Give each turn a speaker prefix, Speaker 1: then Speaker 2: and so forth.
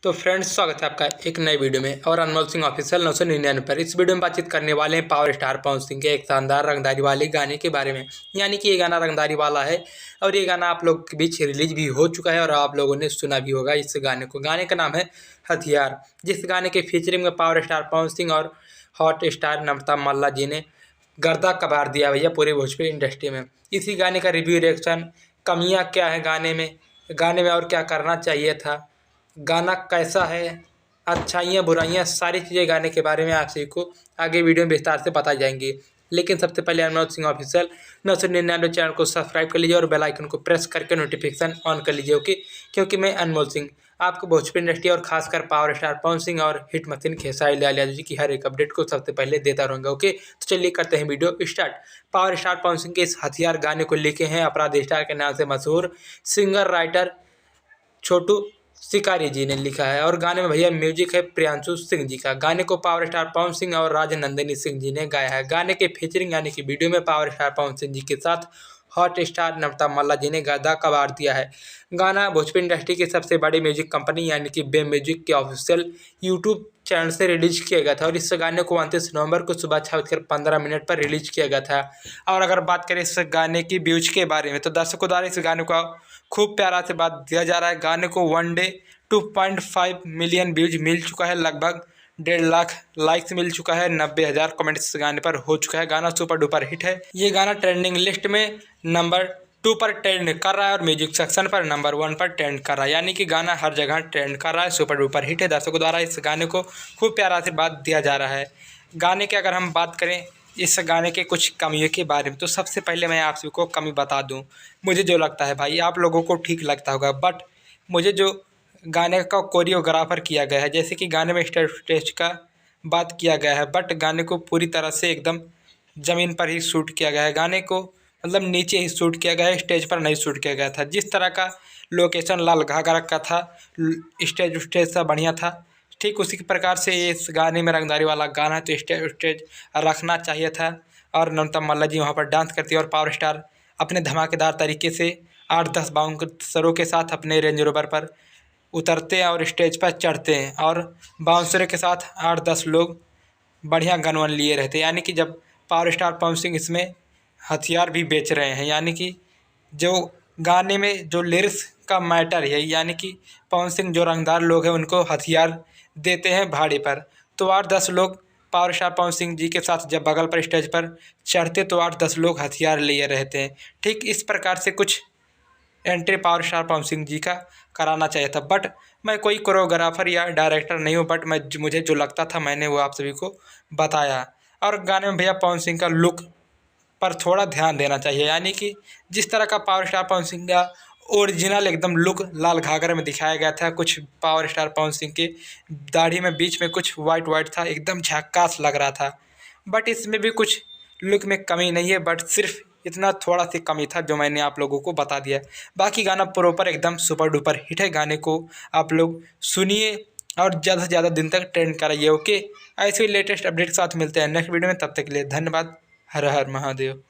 Speaker 1: तो फ्रेंड्स, स्वागत है आपका एक नए वीडियो में और अनमोल सिंह ऑफिशियल 999 पर। इस वीडियो में बातचीत करने वाले हैं पावर स्टार पवन सिंह के एक शानदार रंगदारी वाले गाने के बारे में। यानी कि ये गाना रंगदारी वाला है और ये गाना आप लोग के बीच रिलीज भी हो चुका है और आप लोगों ने सुना भी होगा इस गाने को। गाने का नाम है हथियार, जिस गाने के फीचरिंग में पावर स्टार पवन सिंह और हॉट स्टार नम्रता मल्ला जी ने गर्दा कबार दिया भैया पूरे भोजपुरी इंडस्ट्री में। इसी गाने का रिव्यू, रिएक्शन, कमियाँ क्या है गाने में और क्या करना चाहिए था, गाना कैसा है, अच्छाइयाँ बुराइयाँ, सारी चीज़ें गाने के बारे में आप सभी को आगे वीडियो में विस्तार से बताई जाएंगी। लेकिन सबसे पहले अनमोल सिंह ऑफिशियल 999 चैनल को सब्सक्राइब कर लीजिए और बेल आइकन को प्रेस करके नोटिफिकेशन ऑन कर लीजिए। ओके, क्योंकि मैं अनमोल सिंह आपको भोजपुरी इंडस्ट्री और खासकर पावर स्टार पवन सिंह और हिट मशीन खेसारी लाल यादव जी की हर एक अपडेट को सबसे पहले देता रहूँगा। ओके, तो चलिए करते हैं video start. Power star Pawan Singh के इस हथियार गाने को लिखे हैं अपराध स्टार के नाम से मशहूर सिंगर राइटर छोटू शिकारी जी ने लिखा है और गाने में भैया म्यूजिक है प्रियांशु सिंह जी का। गाने को पावर स्टार पवन सिंह और राजनंदिनी सिंह जी ने गाया है। गाने के फीचरिंग यानी कि वीडियो में पावर स्टार पवन सिंह जी के साथ हॉट स्टार नम्रता मल्ला जी ने गर्दा कबार दिया है। गाना भोजपुरी इंडस्ट्री की सबसे बड़ी म्यूजिक कंपनी यानी कि बे म्यूजिक के ऑफिशियल यूट्यूब चैनल से रिलीज किया गया था और इस गाने को 29 नवंबर को सुबह 6:15 पर रिलीज किया गया था। और अगर बात करें इस गाने की व्यूज के बारे में तो दर्शकों द्वारा इस गाने को खूब प्यारा से बात दिया जा रहा है। गाने को वन डे 2.5 मिलियन व्यूज मिल चुका है, लगभग 1.5 लाख लाइक्स मिल चुका है, 90,000 कमेंट्स इस गाने पर हो चुका है। गाना सुपर डुपर हिट है। ये गाना ट्रेंडिंग लिस्ट में नंबर 2 पर ट्रेंड कर रहा है और म्यूजिक सेक्शन पर नंबर 1 पर ट्रेंड कर रहा है। यानी कि गाना हर जगह ट्रेंड कर रहा है, सुपर डुपर हिट है। दर्शकों द्वारा इस गाने को खूब प्यारा से बात दिया जा रहा है। गाने की अगर हम बात करें इस गाने के कुछ कमियों के बारे में तो सबसे पहले मैं आप सभी को कमी बता दूं। मुझे जो लगता है भाई, आप लोगों को ठीक लगता होगा, बट मुझे जो गाने का कोरियोग्राफर किया गया है, जैसे कि गाने में स्टेज का बात किया गया है, बट गाने को पूरी तरह से एकदम ज़मीन पर ही शूट किया गया है। गाने को मतलब नीचे ही शूट किया गया है, स्टेज पर नहीं शूट किया गया था। जिस तरह का लोकेशन लाल घाघरा का था, स्टेज सा बढ़िया था, ठीक उसी प्रकार से इस गाने में रंगदारी वाला गाना है तो स्टेज रखना चाहिए था। और नम्रता मल्ला जी वहाँ पर डांस करती है और पावर स्टार अपने धमाकेदार तरीके से 8-10 बाउंसरों के साथ अपने रेंज रोवर पर उतरते हैं और स्टेज पर चढ़ते हैं और बाउंसरों के साथ 8-10 लोग बढ़िया गन वन लिए रहते हैं। यानी कि जब पावर स्टार पवन सिंह इसमें हथियार भी बेच रहे हैं, यानी कि जो गाने में जो लिरिक्स का मैटर है, यानी कि पवन सिंह जो रंगदार लोग हैं उनको हथियार देते हैं भाड़े पर, तो 8-10 लोग पावर स्टार पवन सिंह जी के साथ जब बगल पर स्टेज पर चढ़ते तो 8-10 लोग हथियार लिए रहते हैं। ठीक इस प्रकार से कुछ entry power star Pawan Singh ji का कराना चाहिए था। बट मैं कोई कोरियोग्राफर या डायरेक्टर नहीं हूँ, बट मुझे जो लगता था मैंने वो आप सभी को बताया। और गाने में भैया पवन सिंह का लुक पर थोड़ा ध्यान देना चाहिए। यानी कि जिस तरह का पावर स्टार पवन सिंह का ओरिजिनल एकदम लुक लाल घाघरे में दिखाया गया था, कुछ पावर स्टार पवन सिंह के दाढ़ी में बीच में कुछ वाइट वाइट था, एकदम झक्कास लग रहा था। बट इसमें भी कुछ लुक में कमी नहीं है, बट सिर्फ इतना थोड़ा सी कमी था जो मैंने आप लोगों को बता दिया। बाकी गाना प्रॉपर एकदम सुपर डुपर हिट है। गाने को आप लोग सुनिए और ज़्यादा से ज़्यादा दिन तक ट्रेंड कराइए। ओके, ऐसे ही लेटेस्ट अपडेट के साथ मिलते हैं नेक्स्ट वीडियो में। तब तक के लिए धन्यवाद। हर हर महादेव।